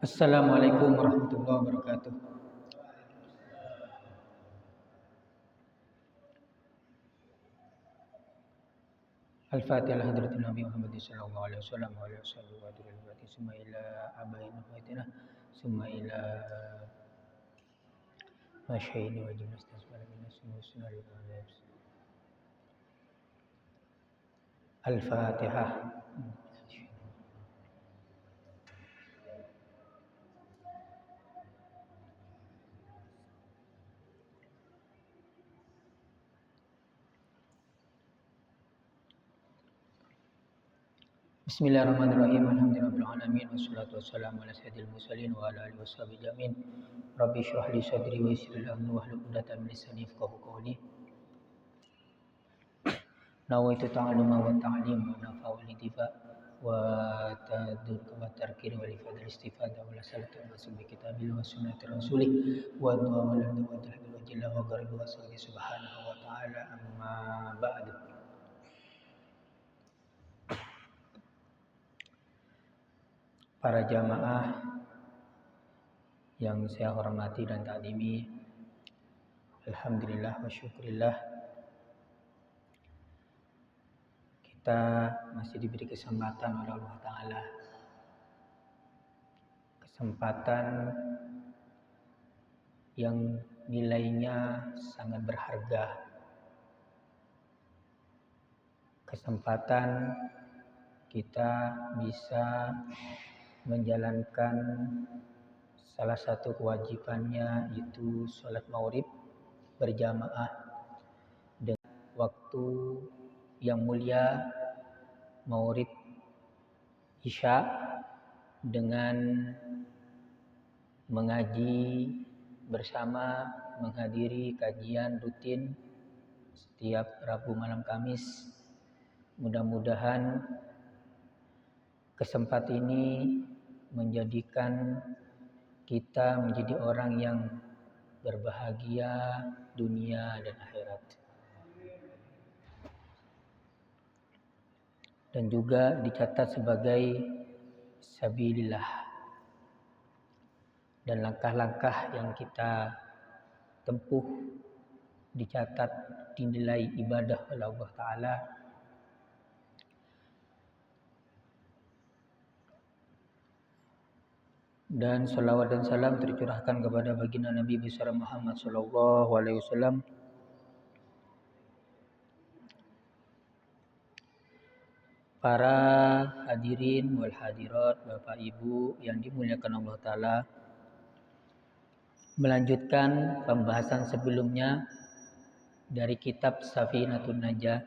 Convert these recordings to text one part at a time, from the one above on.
Assalamualaikum warahmatullahi wabarakatuh. Al-Fatihah hadratin Nabi Muhammad sallallahu alaihi wasallam wa alihi wasallam wa alihi summa ila abaina fatina summa ila masyayina wa jumlah tasbih min sunnah Al-Fatihah. Bismillahirrahmanirrahim. Alhamdulillahirabbil alamin wassalatu wassalamu ala sayyidil mursalin wa ala alihi washabihi amin. Rabbi shrah li sadri wa yassir li amri wahlul 'uqdatam min lisani yafqahu qawli. Nawaitu ta'alluma wa ta'lim wa nafa wal intifa wa tadurk wa tarkir wa ifadal istifada wa salatu wa bi kitabil wa sunnati rasulih wa du'a wa lam wa tahbil wa jalla wa gharib wa subhanahu wa ta'ala amma ba'du. Para jamaah yang saya hormati dan takdimi, alhamdulillah wa syukurillah, kita masih diberi kesempatan oleh Allah Ta'ala, kesempatan yang nilainya sangat berharga, kesempatan kita bisa menjalankan salah satu kewajibannya, yaitu sholat maghrib berjamaah dengan waktu yang mulia maghrib isya, dengan mengaji bersama, menghadiri kajian rutin setiap Rabu malam Kamis. Mudah-mudahan kesempatan ini menjadikan kita menjadi orang yang berbahagia dunia dan akhirat, dan juga dicatat sebagai sabilillah, dan langkah-langkah yang kita tempuh dicatat dinilai ibadah oleh Allah Ta'ala. Dan salawat dan salam tercurahkan kepada baginda Nabi besar Muhammad sallallahu alaihi wasallam, para hadirin wal hadirat, Bapak Ibu yang dimuliakan Allah Ta'ala. Melanjutkan pembahasan sebelumnya dari kitab Safinatun Najah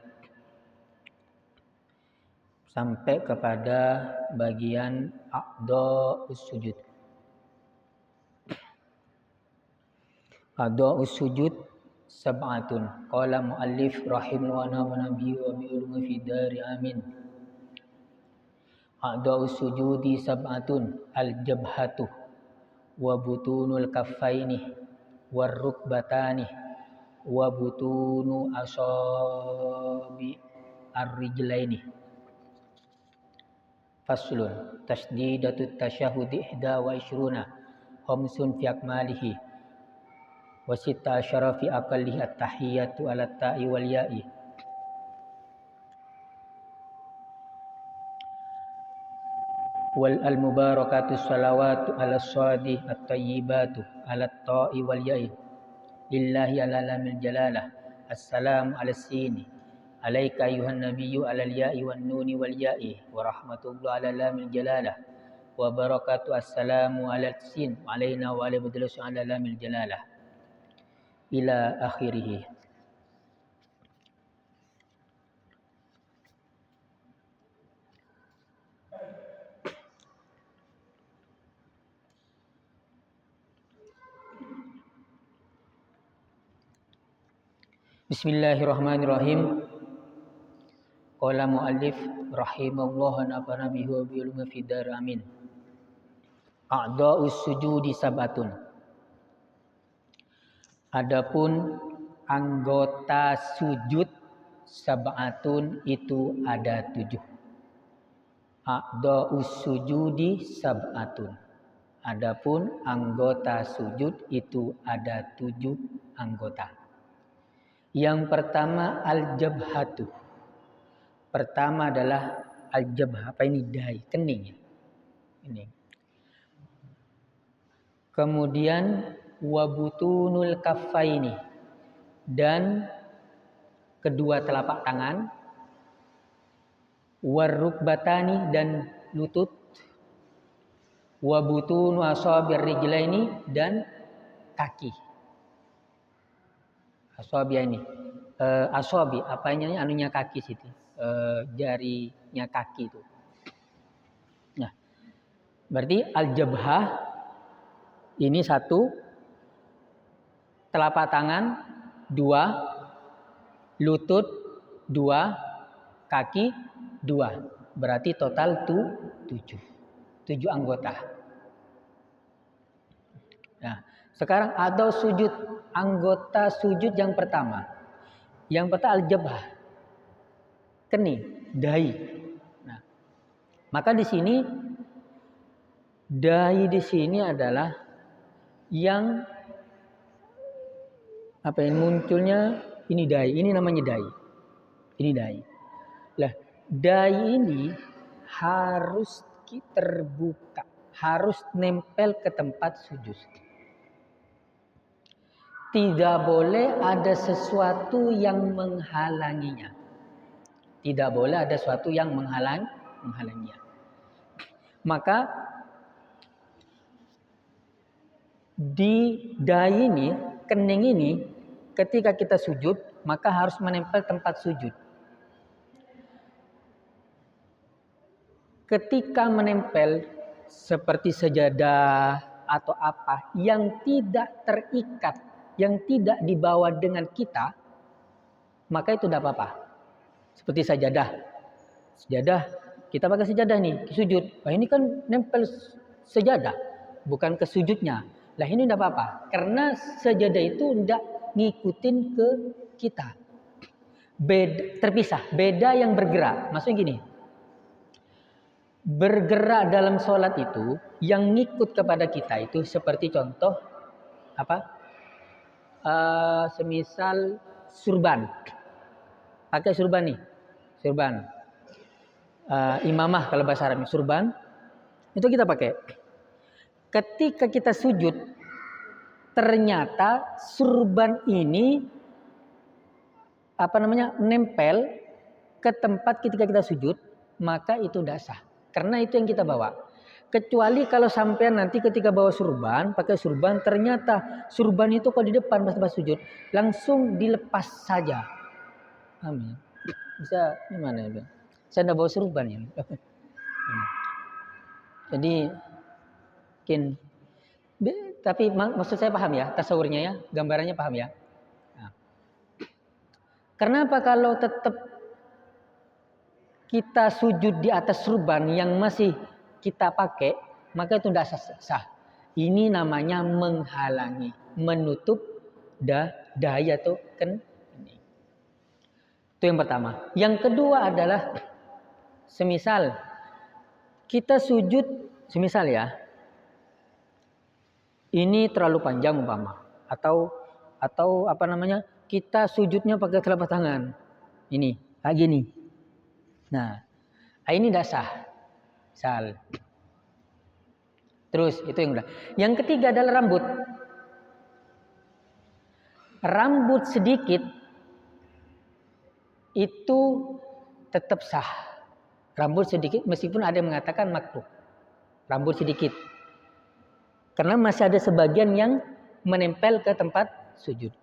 sampai kepada bagian a'dha'us sujud. A'dha'us sujud sab'atun. Qala muallif rahimahullah wa nabi wa bi ulumi fi dari amin. A'dha'us sujudi sab'atun al-jabhatu wa butunul kaffaini war rukbatani wa butunu asabi ar-rijlaini. Faslun tasdidatut tasyahudi 21 khamsun fi akmalihi wa sita asyara fi aqallihi at-tahiyatu ala ta'i wal ya'i wal al-mubarakatu salawatu ala sadi at-tayyibatu ala ta'i wal ya'i lillahi ala lamil jalalah. Assalamu ala sini alaika ayuhan nabiyyu alal ya'i wan nuni wal ya'i wa rahmatullah ala lamil jalalah wa barakatuh. Assalamu ala sin alaina wa ala badrus ala lamil jalalah ila akhirih. Bismillahirrahmanirrahim. Qala muallif rahimahullah nafa'ana bihi wa bi ulumi fi dar amin. A'dha'us sujudi sab'atun. Adapun anggota sujud sab'atun itu ada 7. A'dha'us sujudi sab'atun. Adapun anggota sujud itu ada 7 anggota. Yang pertama al-jabhatu. Pertama adalah al-jabhah. Apa ini? Dahi, kening. Ini. Kemudian wabutunul kaffaini, dan kedua telapak tangan, warrukbatani, dan lutut, wabutunu asabir rijlaini, dan kaki. Asabi ini. Asabi, apanya anunya kaki situ. Jarinya kaki itu. Nah, berarti al-jabhah ini 1, telapak tangan 2, lutut 2, kaki 2. Berarti total 7 anggota. Nah, sekarang ada anggota sujud yang pertama. Yang pertama al-jabhah, kening, dahi. Nah, maka di sini dahi di sini adalah yang munculnya ini dahi. Ini namanya dahi. Ini dahi. Lah, dahi ini harus terbuka, harus nempel ke tempat sujud. Tidak boleh ada sesuatu yang menghalanginya. Tidak boleh ada sesuatu yang menghalanginya. Maka di dahi ini, kening ini, ketika kita sujud, maka harus menempel tempat sujud. Ketika menempel seperti sejadah atau apa yang tidak terikat, yang tidak dibawa dengan kita, maka itu tidak apa-apa. Seperti sajadah. Sejadah, kita pakai sejadah nih, sujud. Nah, ini kan nempel sejadah, bukan ke sujudnya. Lah ini tidak apa-apa, karena sejadah itu tidak ngikutin ke kita. Terpisah, beda yang bergerak. Maksudnya gini, bergerak dalam sholat itu yang ngikut kepada kita itu seperti contoh semisal surban, pakai surban nih, surban imamah kalau bahasa Arab, surban itu kita pakai. Ketika kita sujud, ternyata surban ini nempel ke tempat ketika kita sujud, maka itu tidak sah. Karena itu yang kita bawa. Kecuali kalau sampai nanti ketika bawa surban, pakai surban, ternyata surban itu kalau di depan pas sujud, langsung dilepas saja. Amin. Bisa gimana ya? Saya tidak bawa surban ya. Jadi, tapi maksud saya paham ya, tasawurnya ya, gambarannya paham ya. Nah. Kenapa kalau tetap kita sujud di atas surban yang masih kita pakai, maka itu tidak sah. Ini namanya menghalangi, menutup dahi atau kening. Itu yang pertama. Yang kedua adalah semisal kita sujud, semisal ya, ini terlalu panjang umpama, atau kita sujudnya pakai telapak tangan, ini lagi nih. Nah, ini tidak sah. Misal. Terus itu yang udah. Yang ketiga adalah rambut. Rambut sedikit itu tetap sah. Rambut sedikit meskipun ada yang mengatakan makruh. Rambut sedikit. Karena masih ada sebagian yang menempel ke tempat sujud.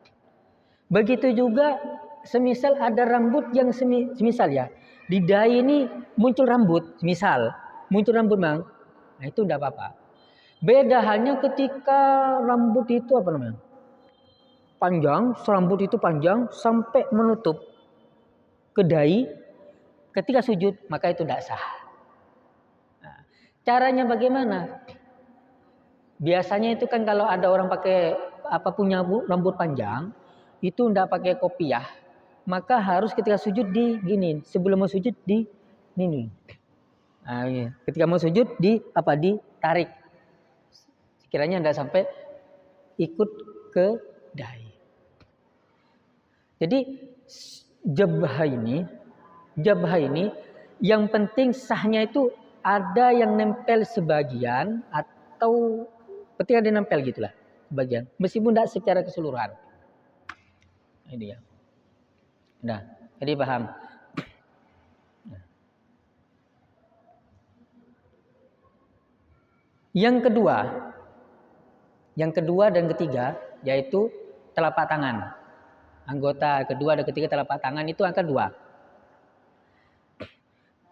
Begitu juga semisal ada rambut yang semisal ya. Di dahi ini muncul rambut, misal muncul rambut bang, nah itu tidak apa-apa. Beda halnya ketika rambut itu panjang, rambut itu panjang sampai menutup ke dahi, ketika sujud maka itu tidak sah. Nah, caranya bagaimana? Biasanya itu kan kalau ada orang pakai punya rambut panjang, itu tidak pakai kopiah. Maka harus ketika sujud gini, sebelum mau sujud ini. Nah, ketika mau sujud ditarik Kiranya tidak sampai ikut ke dahi. Jadi jabhah ini yang penting sahnya itu ada yang nempel sebagian atau ketika dia nempel gitulah sebagian, meskipun tidak secara keseluruhan. Ini ya. Nah, jadi paham. Yang kedua dan ketiga yaitu telapak tangan. Anggota kedua dan ketiga telapak tangan itu angka 2.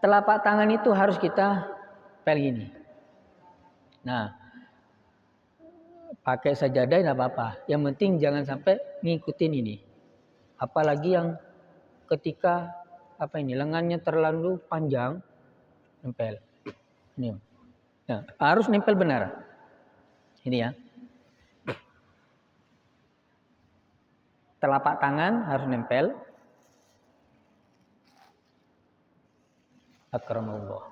Telapak tangan itu harus kita pel gini. Nah, pakai sajadah tidak apa-apa. Yang penting jangan sampai ngikutin ini. Apalagi yang ketika lengannya terlalu panjang, nempel. Ini. Nah, harus nempel benar. Ini ya. Telapak tangan harus nempel. Akramallah.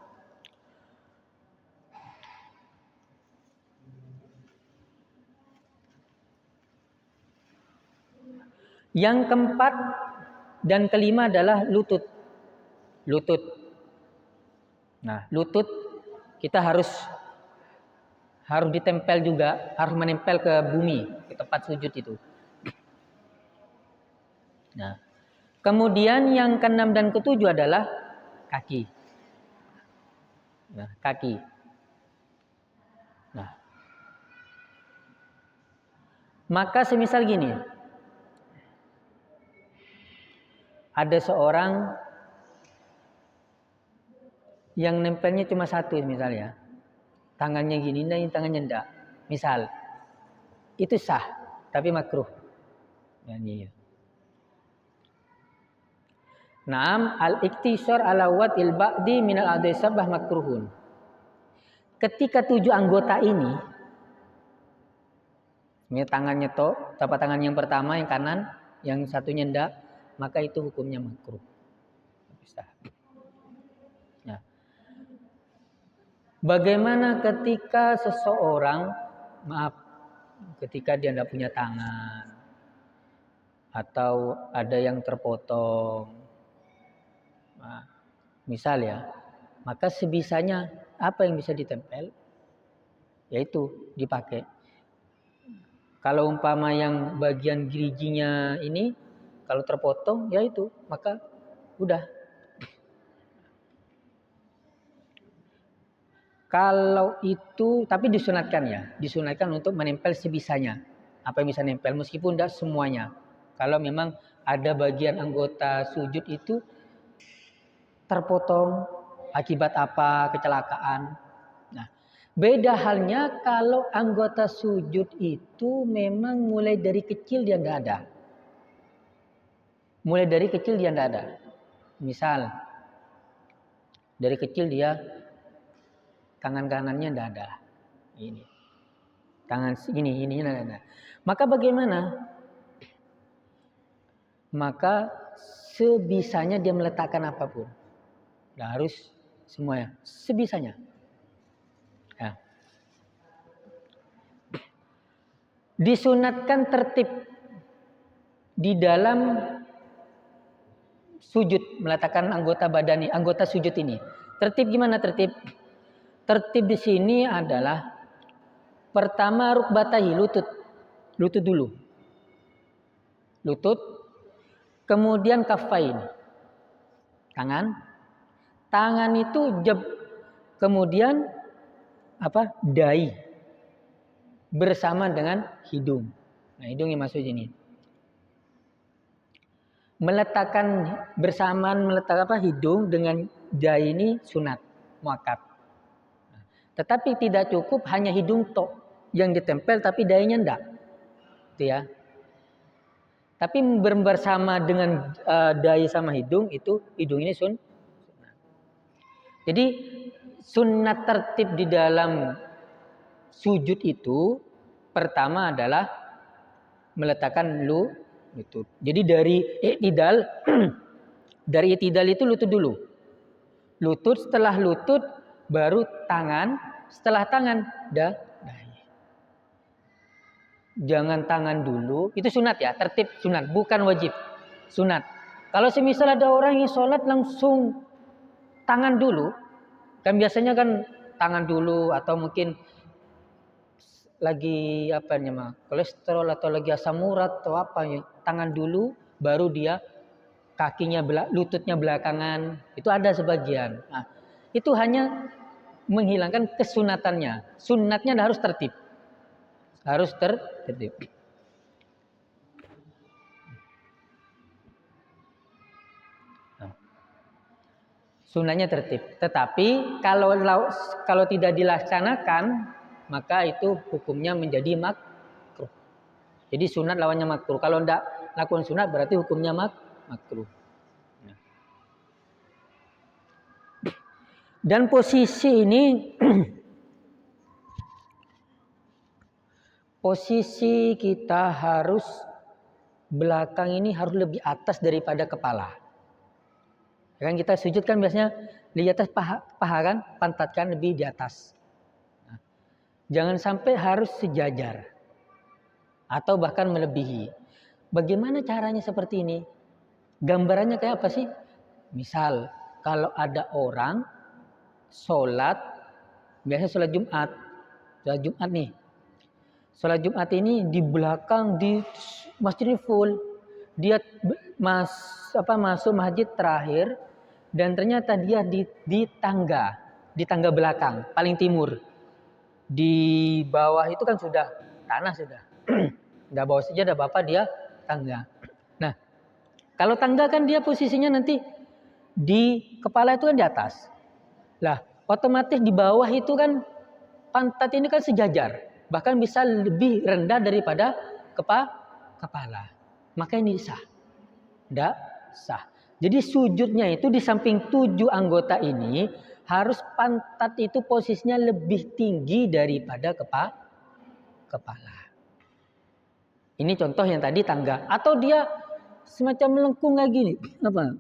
Yang keempat dan kelima adalah lutut. Nah, lutut kita harus ditempel juga, harus menempel ke bumi, ke tempat sujud itu. Nah, kemudian yang keenam dan ketujuh adalah kaki. Nah, kaki. Nah, maka semisal gini, ada seorang yang nempelnya cuma satu misalnya, tangannya gini, nah tangannya enggak. Misal, itu sah, tapi makruh. Ya. Naam al-iktisar ala watil ba'di minal a'dha'i sabah makruhun. Ketika 7 anggota ini tangannya telapak tangan yang pertama yang kanan, yang satunya enggak, maka itu hukumnya makruh. Nah, bagaimana ketika seseorang, ketika dia enggak punya tangan atau ada yang terpotong, nah, misal ya, maka sebisanya apa yang bisa ditempel, yaitu dipakai. Kalau umpama yang bagian geriginya ini kalau terpotong, ya itu, maka udah. Kalau itu, tapi disunatkan untuk menempel sebisanya. Apa yang bisa nempel, meskipun tidak semuanya. Kalau memang ada bagian anggota sujud itu terpotong akibat apa, kecelakaan. Nah, beda halnya kalau anggota sujud itu memang mulai dari kecil dia tidak ada. Misal, dari kecil dia tangan kanannya tidak ada. Ini. Tangan ini tidak ada. Maka bagaimana? Maka sebisanya dia meletakkan apapun. Tidak harus semuanya. Sebisanya. Ya. Disunatkan tertib di dalam sujud, meletakkan anggota sujud ini. Tertib gimana tertib? Tertib di sini adalah pertama rukbatahi, lutut dulu. Lutut, kemudian kafain. Tangan itu kemudian dahi bersama dengan hidung. Nah, hidung yang masuk sini. Meletakkan hidung dengan dahi ini sunat muakkad. Tetapi tidak cukup hanya hidung yang ditempel tapi dahinya enggak. Itu ya. Tapi bersama dengan dahi sama hidung itu hidung ini sunat. Jadi sunat tertib di dalam sujud itu pertama adalah meletakkan lutut. Jadi dari i'tidal itu lutut dulu. Lutut, setelah lutut baru tangan, setelah tangan dahi. jangan tangan dulu. Itu sunat ya, tertib sunat, bukan wajib. Sunat. Kalau semisal ada orang yang sholat langsung tangan dulu, kan biasanya kan tangan dulu atau mungkin lagi apa namanya kolesterol atau lagi asam urat atau apa ya, tangan dulu baru dia kakinya lututnya belakangan, itu ada sebagian. Nah, itu hanya menghilangkan kesunatannya. Sunatnya harus tertib. Harus tertib. Nah, sunatnya tertib. Tetapi kalau tidak dilaksanakan, maka itu hukumnya menjadi makruh. Jadi sunat lawannya makruh. Kalau tidak lakukan sunat berarti hukumnya makruh. Dan posisi ini posisi kita harus belakang ini harus lebih atas daripada kepala. Kan kita sujud kan biasanya di atas paha kan, pantat kan lebih di atas. Nah, jangan sampai harus sejajar atau bahkan melebihi. Bagaimana caranya seperti ini? Gambarannya kayak apa sih? Misal kalau ada orang sholat, biasanya sholat Jumat nih. Sholat Jumat ini di belakang di masjid ini full. Dia masuk masjid terakhir dan ternyata dia di tangga belakang paling timur. Di bawah itu kan sudah tanah sudah. Udah bawah saja ada bapak dia tangga. Nah, kalau tangga kan dia posisinya nanti di kepala itu kan di atas. Lah, otomatis di bawah itu kan pantat ini kan sejajar. Bahkan bisa lebih rendah daripada kepala. Maka ini sah. Tidak sah. Jadi sujudnya itu di samping 7 anggota ini harus pantat itu posisinya lebih tinggi daripada kepala. Ini contoh yang tadi tangga. Atau dia semacam melengkung kayak gini. Apa?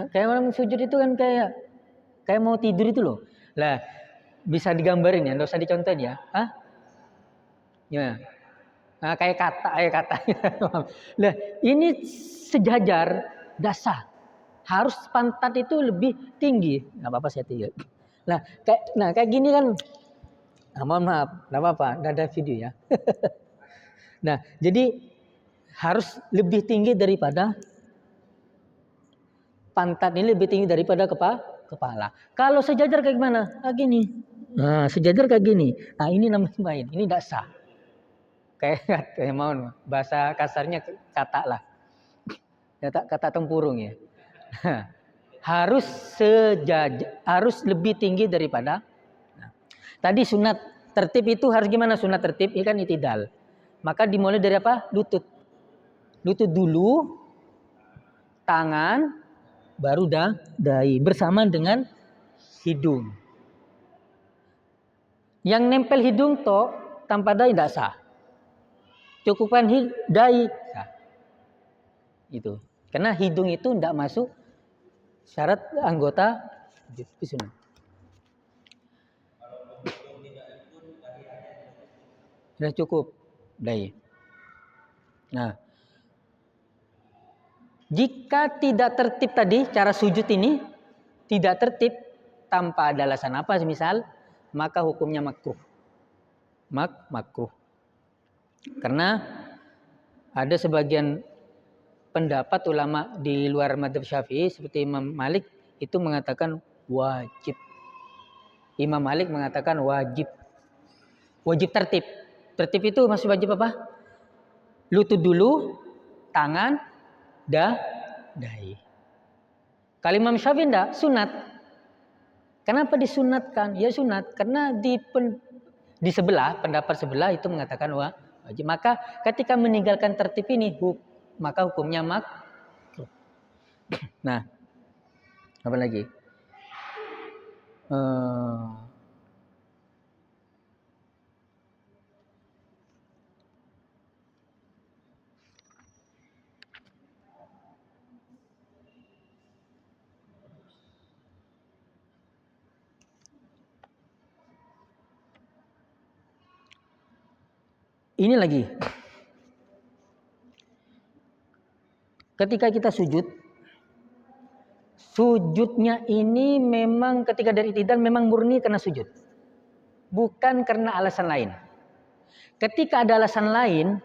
Kayak orang sujud itu kan kayak mau tidur itu loh. Lah, bisa digambarin ya, enggak usah dicontohin ya. Hah? Ya. Nah, kayak kata. Lah, ini sejajar dasar. Harus pantat itu lebih tinggi. Enggak apa-apa saya tinggi. Nah, kayak gini kan. Nah, mohon maaf, enggak apa-apa, enggak ada video ya. Nah, jadi harus lebih tinggi daripada pantat ini lebih tinggi daripada kepala. Kalau sejajar kayak gimana? Kayak gini. Nah, sejajar kayak gini. Nah, ini namanya main. Ini tidak sah. Kayak mau bahasa kasarnya kata lah. Kata tempurung ya. Harus harus lebih tinggi daripada. Nah, tadi sunat tertib itu harus gimana? Sunat tertib ikan itidal. Maka dimulai dari apa? Lutut. Lutut dulu, tangan, baru dahi bersamaan dengan hidung. Yang nempel hidung toh tanpa dahi tidak sah. Cukupan dahi sah. Itu. Karena hidung itu tidak masuk syarat anggota sunat. Sudah cukup dahi. Nah, jika tidak tertib tadi cara sujud ini tidak tertib tanpa ada alasan apa semisal, maka hukumnya makruh. Makruh. Karena ada sebagian pendapat ulama di luar madzhab Syafi'i seperti Imam Malik itu mengatakan wajib. Imam Malik mengatakan wajib. Wajib tertib. Tertib itu masih wajib apa? Lutut dulu, tangan, dahi. Kalau Imam Syafi'i enggak, sunat. Kenapa disunatkan? Ya sunat karena di sebelah, pendapat sebelah itu mengatakan wajib. Maka ketika meninggalkan tertib ini maka hukumnya makruh. Nah, apa lagi? Ini lagi. Ketika kita sujud, sujudnya ini memang ketika dari i'tidal memang murni karena sujud. Bukan karena alasan lain. Ketika ada alasan lain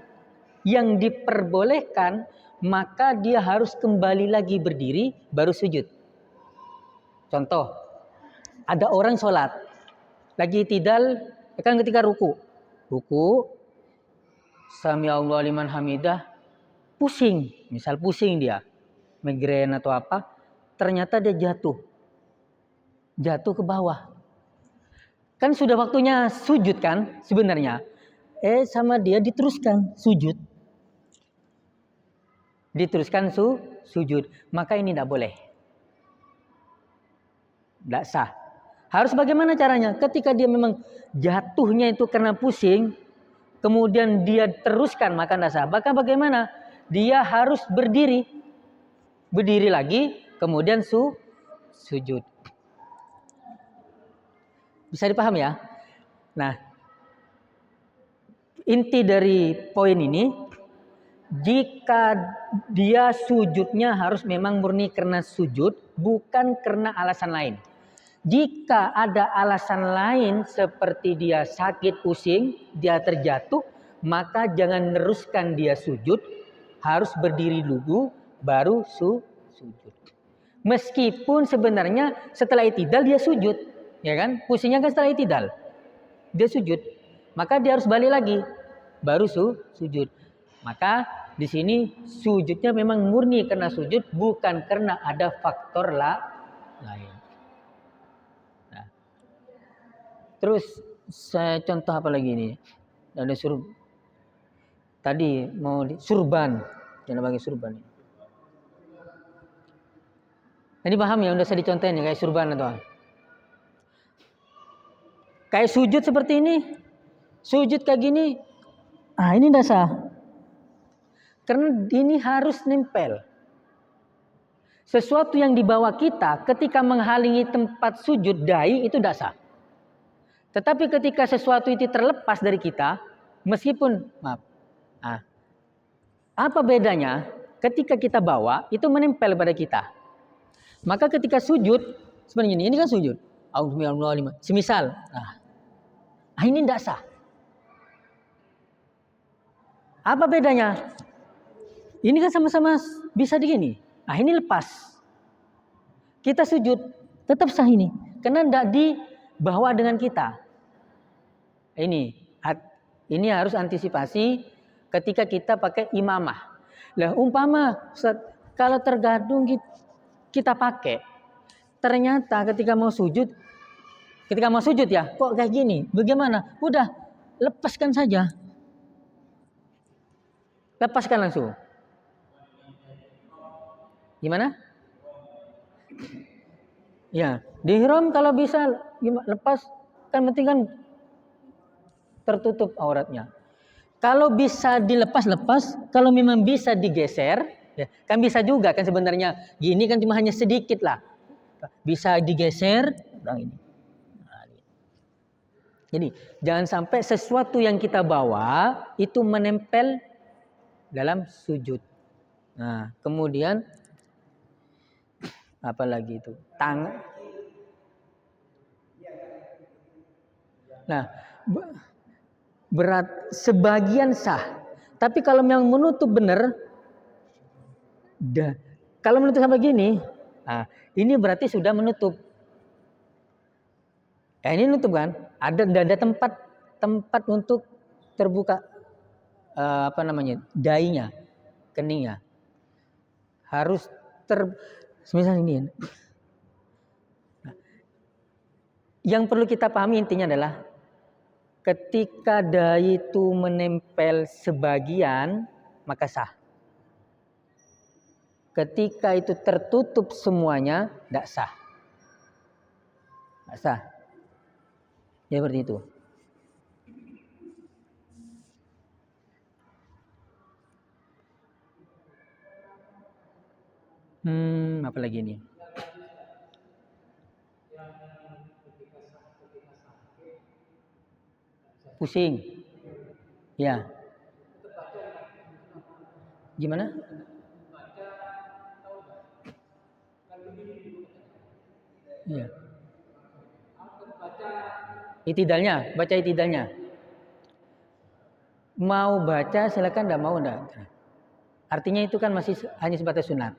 yang diperbolehkan, maka dia harus kembali lagi berdiri baru sujud. Contoh, ada orang sholat, lagi i'tidal, kan ketika ruku, sami Allahu liman hamidah, pusing, misal pusing dia, migrain atau apa, ternyata dia jatuh ke bawah. Kan sudah waktunya sujud kan sebenarnya. Sama dia diteruskan sujud. Sujud. Maka ini tidak boleh. Tidak sah. Harus bagaimana caranya? Ketika dia memang jatuhnya itu karena pusing, kemudian dia teruskan, maka tidak sah. Maka bagaimana? Dia harus berdiri lagi, kemudian sujud. Bisa dipaham ya? Nah, inti dari poin ini, jika dia sujudnya harus memang murni karena sujud, bukan karena alasan lain. Jika ada alasan lain seperti dia sakit, pusing, dia terjatuh, maka jangan neruskan dia sujud, harus berdiri dulu baru sujud. Meskipun sebenarnya setelah i'tidal dia sujud, ya kan? Pusingnya kan setelah i'tidal. Dia sujud. Maka dia harus balik lagi baru sujud. Maka di sini sujudnya memang murni karena sujud, bukan karena ada faktor lain. Nah. Terus saya contoh apa lagi ini? Ada tadi mau surban, jangan pakai surban. Ini paham ya, udah saya dicontohin ya kayak surban atau kayak sujud seperti ini. Sujud kayak gini. Ini tidak sah. Karena ini harus nempel. Sesuatu yang dibawa kita ketika menghalangi tempat sujud dai itu tidak sah. Tetapi ketika sesuatu itu terlepas dari kita, meskipun apa bedanya ketika kita bawa itu menempel pada kita. Maka ketika sujud sebenarnya ini kan sujud. Semisal, ini tidak sah. Apa bedanya? Ini kan sama-sama bisa digini. Ini lepas. Kita sujud tetap sah ini, karena tidak dibawa dengan kita. Ini harus antisipasi ketika kita pakai imamah. Lah umpama kalau tergadung kita pakai, ternyata ketika mau sujud ya, kok kayak gini? Bagaimana? Udah, lepaskan saja. Lepaskan langsung. Gimana? Ya, di ihram kalau bisa lepas, kan penting kan tertutup auratnya. Kalau bisa dilepas, kalau memang bisa digeser, ya, kan bisa juga kan sebenarnya. Gini kan cuma hanya sedikit lah. Bisa digeser, ini. Jadi jangan sampai sesuatu yang kita bawa itu menempel dalam sujud. Nah, kemudian apa lagi itu? Tangan. Nah, berat sebagian sah. Tapi kalau yang menutup benar, kalau menutup sama gini, ini berarti sudah menutup. Ini nutup kan? Ada tempat untuk terbuka dainya, keningnya. Harus semisal ini. Yang perlu kita pahami intinya adalah ketika dai itu menempel sebagian, maka sah. Ketika itu tertutup semuanya, tidak sah. Tidak sah. Ya seperti itu. Apa lagi ini? Pusing. Ya. Gimana? Iya. Itidalnya, baca itidalnya. Mau baca silakan, enggak mau enggak. Artinya itu kan masih hanya sebatas sunat.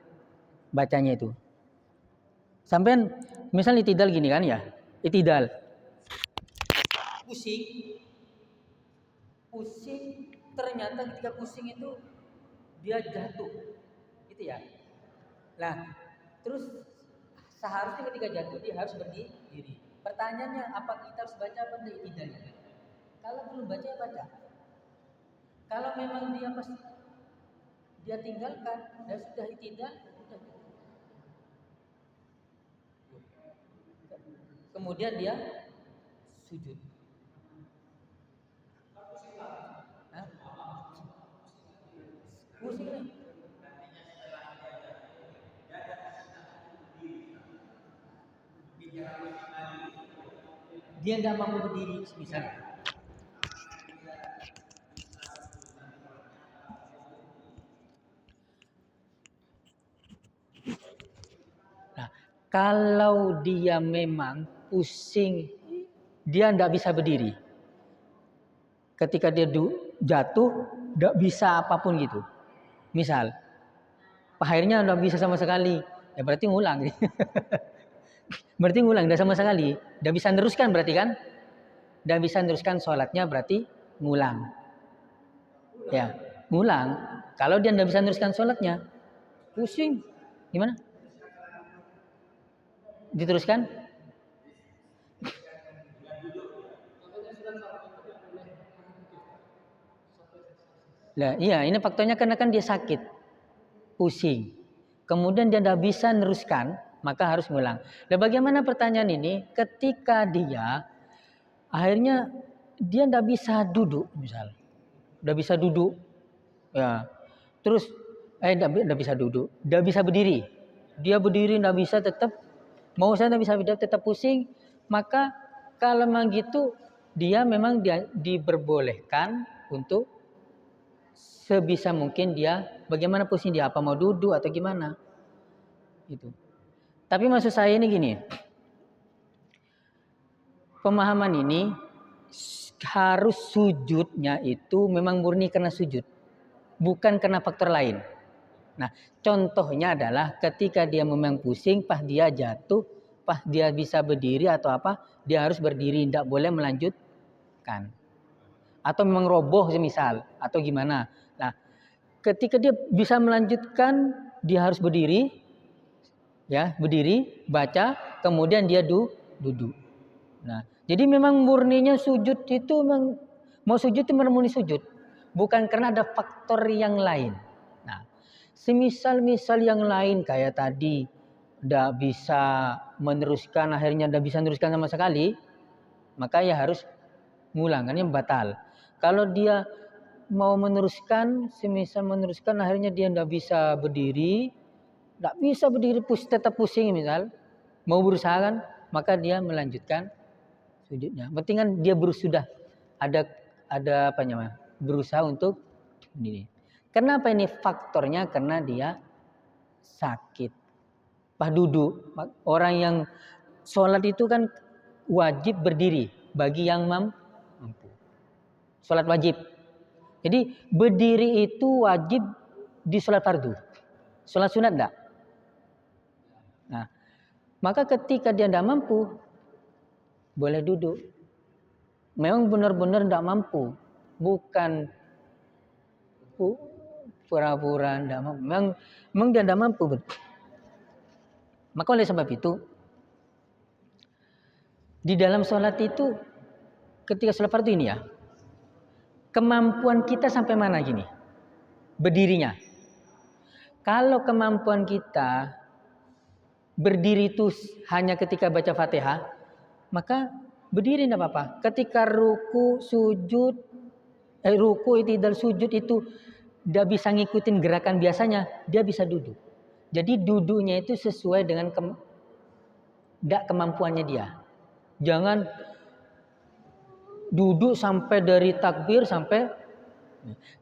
Bacanya itu. Sampai misal itidal gini kan ya. Itidal. Pusing. Pusing, ternyata ketika pusing itu dia jatuh. Gitu ya. Nah, terus seharusnya ketika jatuh dia harus berdiri. Pertanyaannya, apa kita harus baca apa enggak itidalnya? Kalau belum baca ya baca. Kalau memang dia pas dia tinggalkan dan sudah itidal, sudah. Kemudian dia sujud. Hah? Pusing nih. Dia nggak mampu berdiri misalnya. Nah, kalau dia memang pusing, dia nggak bisa berdiri. Ketika dia jatuh, nggak bisa apapun gitu. Misal, akhirnya nggak bisa sama sekali, ya berarti ngulang. Berarti ngulang, nggak sama sekali. Nggak bisa teruskan berarti kan? Nggak bisa teruskan sholatnya berarti ngulang. Ya, ngulang. Kalau dia nggak bisa teruskan sholatnya, pusing, gimana? Diteruskan? Nah, iya, ini faktornya karena kan dia sakit, pusing. Kemudian dia tidak bisa meneruskan, maka harus ngulang. Dan bagaimana pertanyaan ini? Ketika dia akhirnya dia tidak bisa duduk, misal, tidak bisa duduk, ya, terus tidak bisa duduk, tidak bisa berdiri. Dia berdiri tidak bisa, tetap mau saya tidak bisa berdiri, tetap pusing. Maka kalau memang gitu, dia memang diperbolehkan untuk sebisa mungkin dia bagaimana pusing dia, apa mau duduk atau gimana gitu. Tapi maksud saya ini gini, pemahaman ini harus sujudnya itu memang murni karena sujud, bukan karena faktor lain. Nah, contohnya adalah ketika dia memang pusing, pas dia jatuh, pas dia bisa berdiri atau apa, dia harus berdiri, tidak boleh melanjutkan. Atau memang roboh semisal, atau gimana. Nah, ketika dia bisa melanjutkan, dia harus berdiri, ya, berdiri, baca, kemudian dia duduk. Nah, jadi memang murninya sujud itu memang mau sujud itu murni sujud, bukan karena ada faktor yang lain. Nah, semisal yang lain kayak tadi tidak bisa meneruskan, akhirnya tidak bisa meneruskan sama sekali, maka ya harus ngulang, kan yang batal. Kalau dia mau meneruskan, semisal meneruskan akhirnya dia tidak bisa berdiri, tetap pusing misal, mau berusaha kan, maka dia melanjutkan sujudnya. Penting kan dia sudah ada apa namanya, berusaha untuk ini. Kenapa ini faktornya? Karena dia sakit. Pas duduk, orang yang sholat itu kan wajib berdiri bagi yang mampu. Sholat wajib. Jadi berdiri itu wajib di sholat fardu. Sholat sunat enggak? Nah, maka ketika dia tidak mampu, boleh duduk. Memang benar-benar tidak mampu, bukan pura-pura tidak mampu. Memang dia tidak mampu. Maka oleh sebab itu, di dalam sholat itu, ketika sholat fardu ini ya, kemampuan kita sampai mana gini? Berdirinya. Kalau kemampuan kita berdiri itu hanya ketika baca Fatihah, maka berdiri tidak apa-apa. Ketika ruku, sujud, ruku itidal sujud itu tidak bisa ngikutin gerakan biasanya, dia bisa duduk. Jadi duduknya itu sesuai dengan kemampuannya dia. Jangan duduk sampai dari takbir sampai,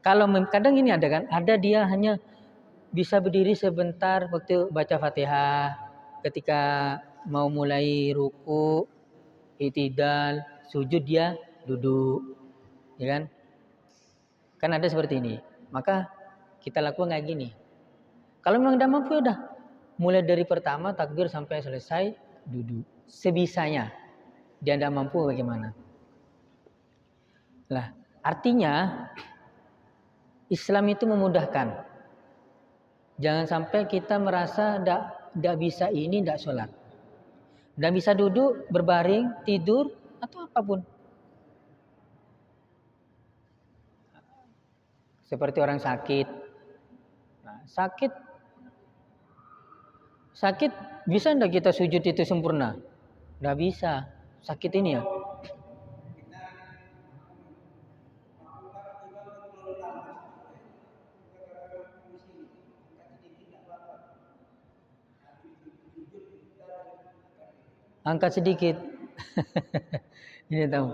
kalau kadang ini ada kan, ada dia hanya bisa berdiri sebentar waktu baca Fatihah, ketika mau mulai ruku, i'tidal, sujud dia duduk, ya kan? Kan ada seperti ini. Maka kita lakukan kayak gini. Kalau memang tidak mampu, udah mulai dari pertama takbir sampai selesai duduk sebisanya. Dia tidak mampu bagaimana? Lah, artinya Islam itu memudahkan. Jangan sampai kita merasa tidak bisa ini, tidak sholat. Tidak bisa duduk, berbaring, tidur, atau apapun. Seperti orang sakit. Nah, sakit bisa tidak kita sujud itu sempurna? Tidak bisa. Sakit ini ya. Angkat sedikit. Ini tahu.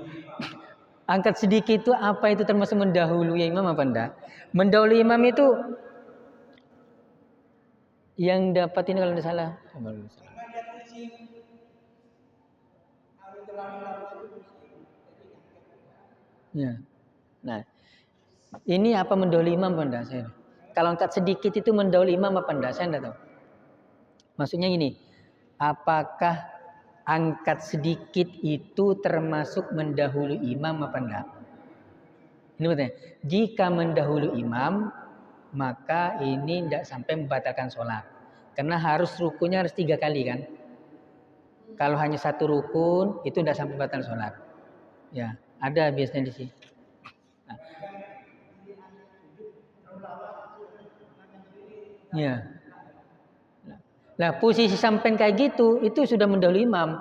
Angkat sedikit itu apa, itu termasuk mendahului imam apa enggak? Mendahului imam itu yang dapat ini kalau tidak salah. Ya. Nah, ini apa mendahului imam apa enggak? Saya. Kalau angkat sedikit itu mendahului imam apa enggak? Saya enggak tahu. Maksudnya ini, apakah angkat sedikit itu termasuk mendahului imam apa enggak? Ini berarti, jika mendahului imam, maka ini tidak sampai membatalkan sholat. Karena harus rukunnya harus 3 kali kan. Kalau hanya 1 rukun, itu tidak sampai batal sholat. Ya, ada biasanya di sini. Nah. Ya. Nah, posisi sampai kayak gitu, itu sudah mendahului imam.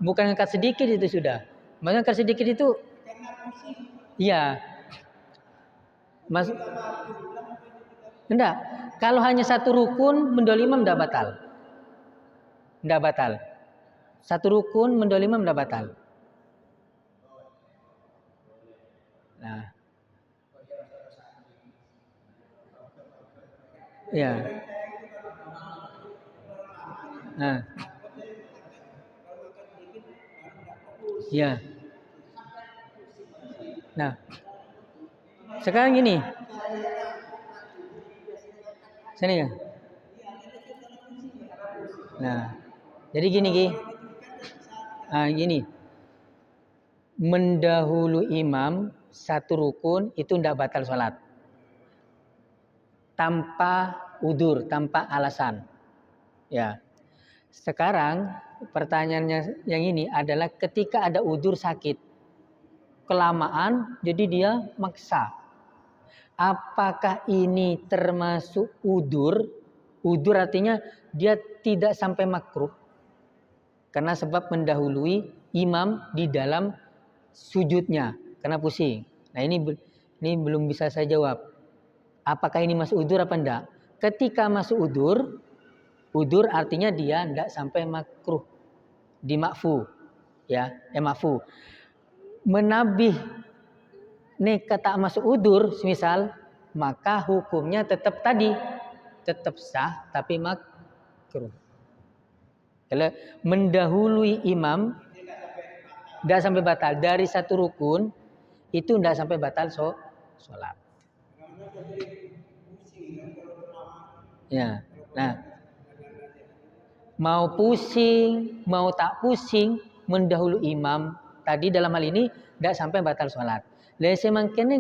Bukan angkat sedikit itu sudah. Maka angkat sedikit itu, iya. Mas, enggak. Kalau hanya 1 rukun, mendahului imam tidak batal. Tidak batal. 1 rukun, mendahului imam tidak batal. Nah. Ya. Nah. Ya. Nah. Sekarang gini. Sini ya. Nah. Jadi gini, Ki. Nah, gini. Mendahului imam 1 rukun itu tidak batal sholat. Tanpa udur, tanpa alasan. Ya. Sekarang pertanyaannya yang ini adalah ketika ada udur sakit, kelamaan, jadi dia maksa. Apakah ini termasuk udur? Udur artinya dia tidak sampai makruh. Karena sebab mendahului imam di dalam sujudnya, karena pusing. Nah, ini belum bisa saya jawab. Apakah ini masuk udur apa enggak? Ketika masuk udur artinya dia enggak sampai makruh, di makfu, ya, makfu. Menabih nekat tak masuk udur, semisal, maka hukumnya tetap tadi, tetap sah tapi makruh. Kalau mendahului imam enggak sampai batal, dari 1 rukun itu enggak sampai batal sholat. Ya, nah, mau pusing, mau tak pusing, mendahului imam tadi dalam hal ini tidak sampai batal sholat. Lese mangkene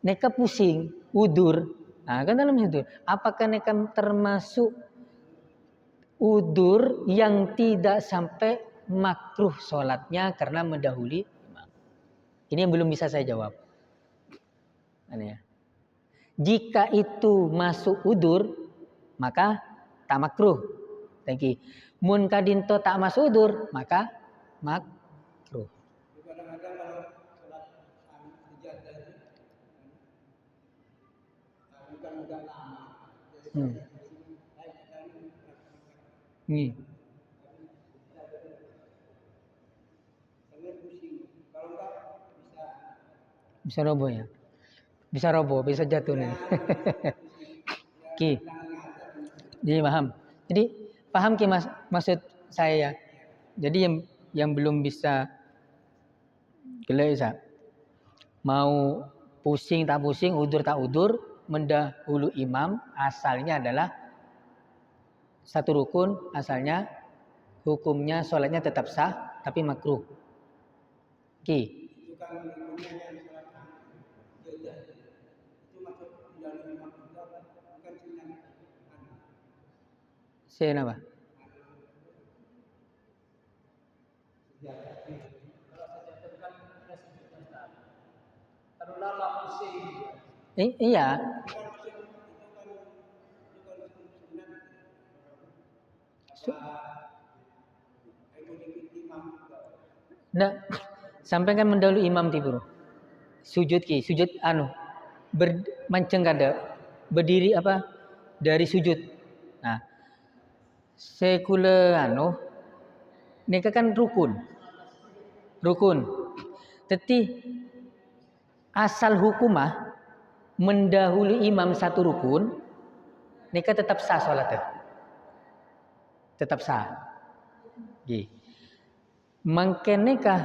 neka pusing, udur. Nah, kan dalam situ. Apakah neka termasuk udur yang tidak sampai makruh sholatnya karena mendahului imam? Ini yang belum bisa saya jawab. Aneh. Jika itu masuk udur, maka tak makruh. Lagi, mun kadinto tak masuk udur, maka makruh. Nih. Bisa roboh ya. Bisa roboh, bisa jatuh nih. Ki. Jadi paham. Jadi paham Ki maksud saya ya. Jadi yang belum bisa gelesa. Mau pusing tak pusing, udur tak udur, mendahului imam asalnya adalah satu rukun, asalnya hukumnya sholatnya tetap sah tapi makruh. Ki. Kenapa? Iya. Nah, sampai kan mendahului imam tidur. Sujud Ki, sujud manceng kada berdiri apa dari sujud. Nah, sekule neka kan rukun. Tetapi asal hukumah mendahului imam satu rukun, neka tetap sah salatnya. Tetap sah. Nggih. Mangkeneka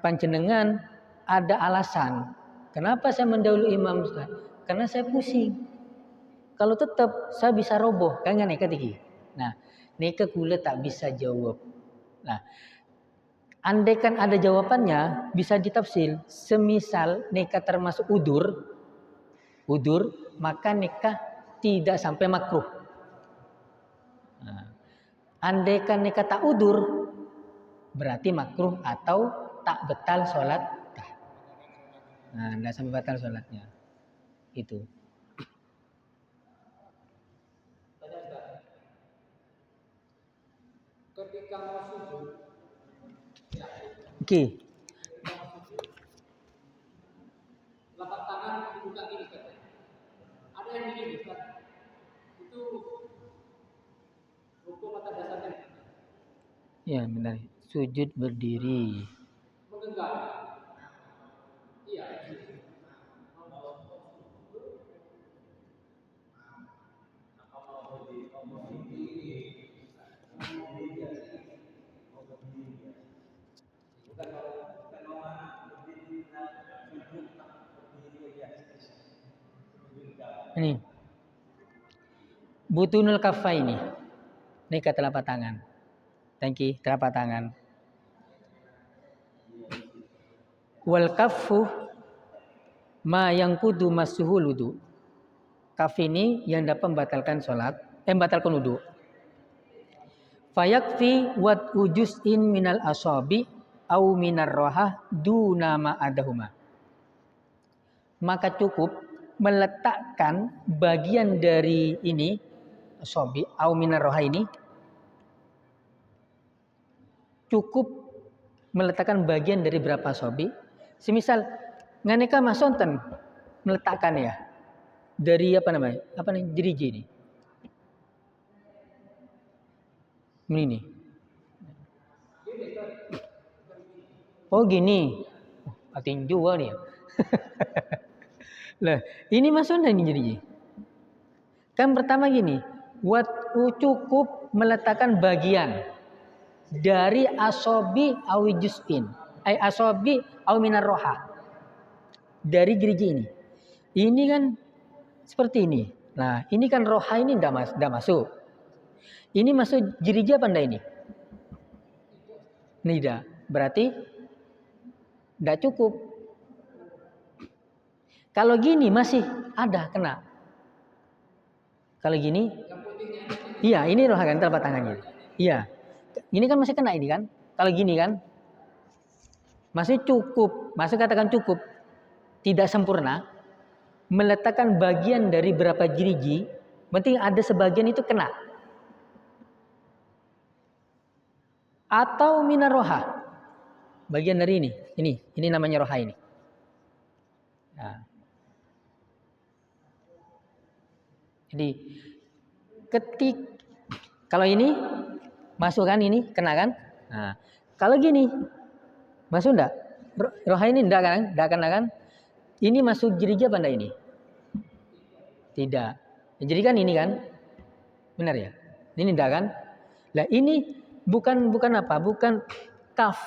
panjenengan ada alasan. Kenapa saya mendahului imam? Karena saya pusing. Kalau tetap saya bisa roboh, kan neka tiki. Nah, neka kula tak bisa jawab. Nah, andaikan ada jawabannya bisa ditafsir. Semisal neka termasuk udur, maka neka tidak sampai makruh. Nah, andaikan neka tak udur, berarti makruh atau tak batal sholat. Nah, tidak sampai batal sholatnya. Itu. Ketika mau sujud, oke. Lapak tangan dibuka gini kan? Ada yang begini kan? Itu hukum atau dasarnya? Ya benar. Sujud berdiri. Menggenggam. Iya. Ini butunul kaffa ini ke telapak tangan. Thank you, telapak tangan. Wal kaffu ma yang kudu masuhul wudu. Kaf ini yang dapat membatalkan sholat, membatalkan wudu. Fayakfi wat ujuzin minal asabi au minar rohah duna ma'adahuma. Maka cukup meletakkan bagian dari ini asabi au minar rohah ini, cukup meletakkan bagian dari berapa asabi. Semisal nganeka masonten meletakkan ya dari jeriji ini. Ini. Oh gini. Tinju nih. Lah, ini masuknya ini jeriji. Kan pertama gini, cukup meletakkan bagian dari asobi awi juz'in. Asobi awi minar roha. Dari jeriji ini. Ini kan seperti ini. Nah, ini kan roha ini tidak masuk. Ini masuk jeriji apa enggak ini? Tidak. Berarti tidak cukup. Kalau gini masih ada kena. Kalau gini, iya ini roha kan telapak tangannya. Iya. Ini kan masih kena ini kan. Kalau gini kan masih cukup. Masih katakan cukup. Tidak sempurna. Meletakkan bagian dari berapa jeriji. Penting ada sebagian itu kena. Atau minar roha. Bagian dari ini. Ini namanya roha ini. Nah. Jadi kalau ini masuk kan ini kena kan? Nah, kalau gini masuk enggak? Roha ini enggak kan? Enggak kena kan? Ini masuk jeriji apa enggak ini? Tidak. Jadi kan ini kan, benar ya? Ini ndak kan? Lah ini bukan apa? Bukan kaf,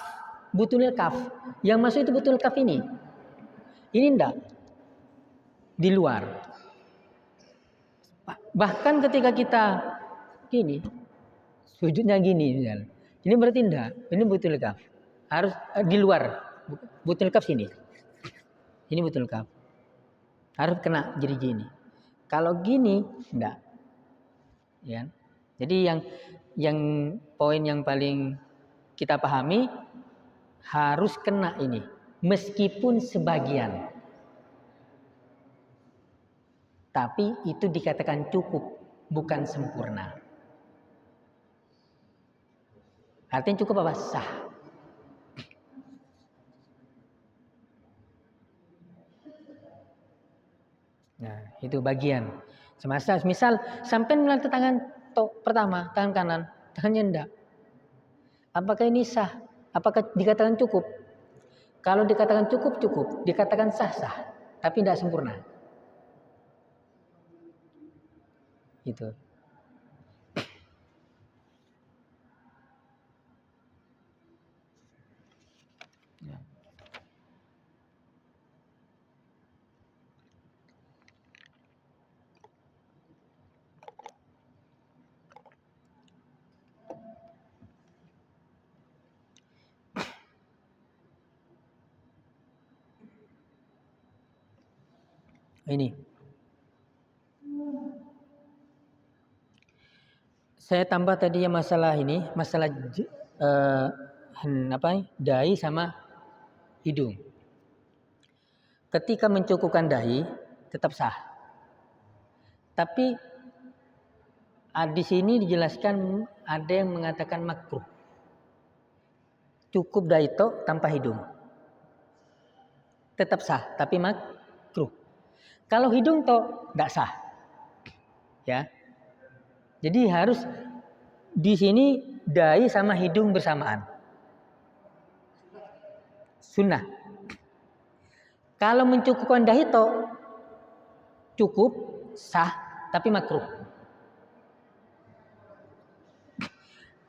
butulil kaf. Yang masuk itu butul kaf ini. Ini ndak di luar. Bahkan ketika kita gini, sujudnya gini misalnya. Ini berarti ndak. Ini butul kaf. Harus di luar. Butul kaf sini. Ini butul kaf. Harus kena jadi gini. Kalau gini enggak. Ya. Jadi yang poin yang paling kita pahami harus kena ini meskipun sebagian. Tapi itu dikatakan cukup, bukan sempurna. Artinya cukup apa? Sah. Nah, itu bagian. Semasa misal sampai melalui tangan pertama, tangan kanan, tangannya enggak. Apakah ini sah? Apakah dikatakan cukup? Kalau dikatakan cukup, cukup. Dikatakan sah, sah. Tapi tidak sempurna. Gitu. Ini. Saya tambah tadi ya masalah ini, masalah dahi sama hidung. Ketika mencukupkan dahi tetap sah. Tapi di sini dijelaskan ada yang mengatakan makruh. Cukup dahi tok tanpa hidung. Tetap sah, tapi makruh. Kalau hidung tok enggak sah. Ya. Jadi harus di sini dahi sama hidung bersamaan. Sunnah. Kalau mencukupkan dahi tok cukup sah tapi makruh.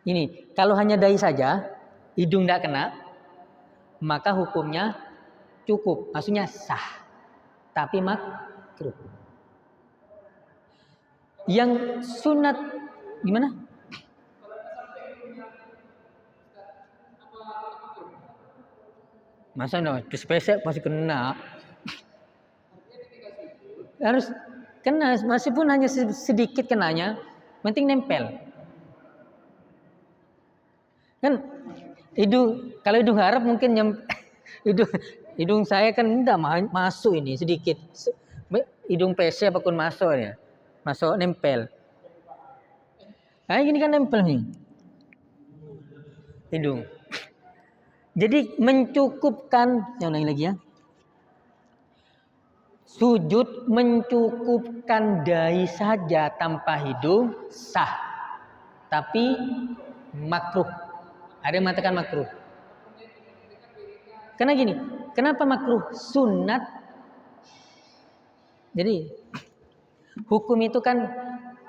Ini kalau hanya dahi saja, hidung tidak kena, maka hukumnya cukup, maksudnya sah, tapi makruh. Yang sunat gimana? Masa pesek masih kena? Harus kena, meskipun hanya sedikit kenanya, penting nempel. Kan kalau hidung harap mungkin hidung saya kan enggak masuk ini sedikit. Hidung PC apapun masuk ya. Masuk nempel. Nah, ini kan nempel nih. Hidung. Jadi mencukupkan, saya ulangi lagi ya. Sujud mencukupkan dahi saja tanpa hidung sah. Tapi makruh. Ada yang mengatakan makruh. Karena gini, kenapa makruh? Sunat. Jadi hukum itu kan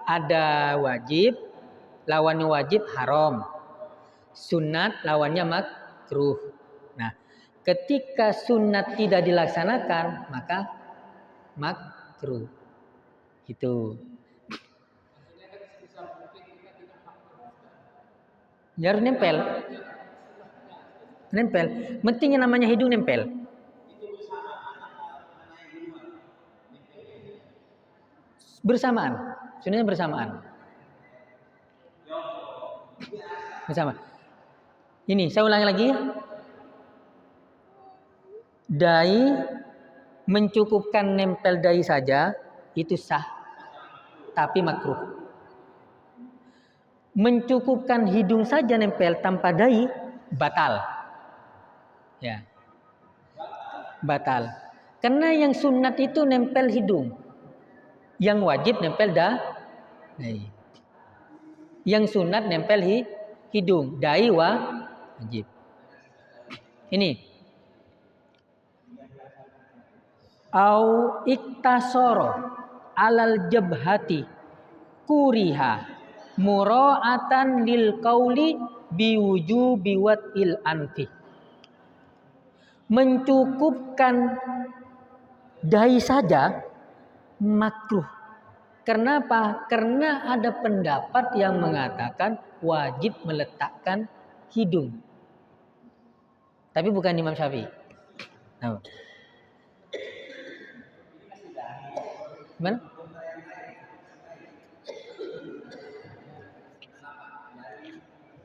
ada wajib, lawannya wajib haram. Sunat lawannya makruh. Nah, ketika sunat tidak dilaksanakan, maka makruh. Gitu. Harus nempel. Nempel. Pentingnya namanya hidung nempel. Bersamaan. Sebenarnya bersamaan. Bersama. Ini saya ulangi lagi. Dahi mencukupkan nempel dahi saja itu sah, tapi makruh. Mencukupkan hidung saja nempel tanpa dahi batal. Ya. Batal. Karena yang sunat itu nempel hidung. Yang wajib nempel dahi. Yang sunat nempel hidung, dahi wajib. Ini. Au iktasoro alal jabhati kuriha mura'atan lil qauli biwujubi watil anfi. Mencukupkan dahi saja makruh. Kenapa? Karena ada pendapat yang mengatakan wajib meletakkan hidung. Tapi bukan Imam Syafi'i. Nah. Gimana?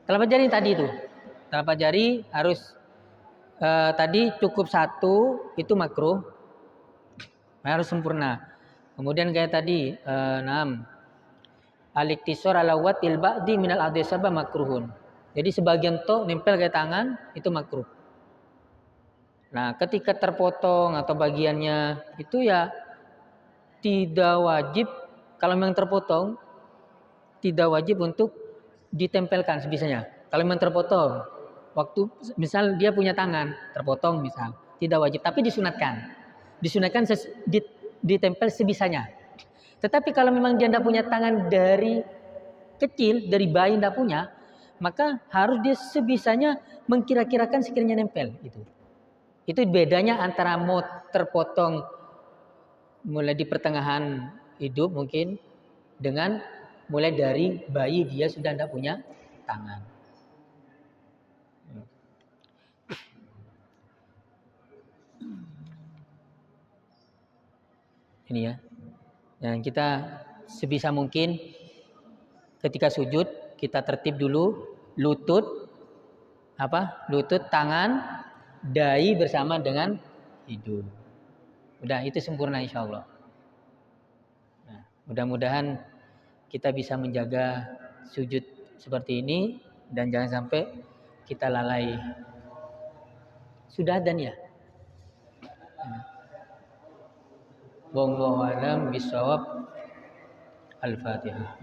Telapak jari tadi itu. Telapak jari harus tadi cukup satu, itu makruh. Harus sempurna. Kemudian kayak tadi 6. Al-iktisar ala watil ba'di minal adesaba makruhun. Jadi sebagian toh nempel ke tangan itu makruh. Nah, ketika terpotong atau bagiannya itu ya tidak wajib, kalau memang terpotong tidak wajib untuk ditempelkan sebisanya. Kalau memang terpotong, waktu misal dia punya tangan terpotong misal, tidak wajib, tapi disunatkan. Disunatkan ditempel sebisanya. Tetapi kalau memang dia tidak punya tangan dari kecil, dari bayi tidak punya, maka harus dia sebisanya mengkira-kirakan sekiranya nempel itu. Itu bedanya antara mau terpotong mulai di pertengahan hidup mungkin dengan mulai dari bayi dia sudah tidak punya tangan. Ini ya. Dan kita sebisa mungkin ketika sujud kita tertib dulu, lutut tangan, dahi bersama dengan hidung. Udah itu sempurna insyaallah. Nah, mudah-mudahan kita bisa menjaga sujud seperti ini dan jangan sampai kita lalai. Sudah dan ya. Wallahu a'lam bishawab. Al-Fatihah.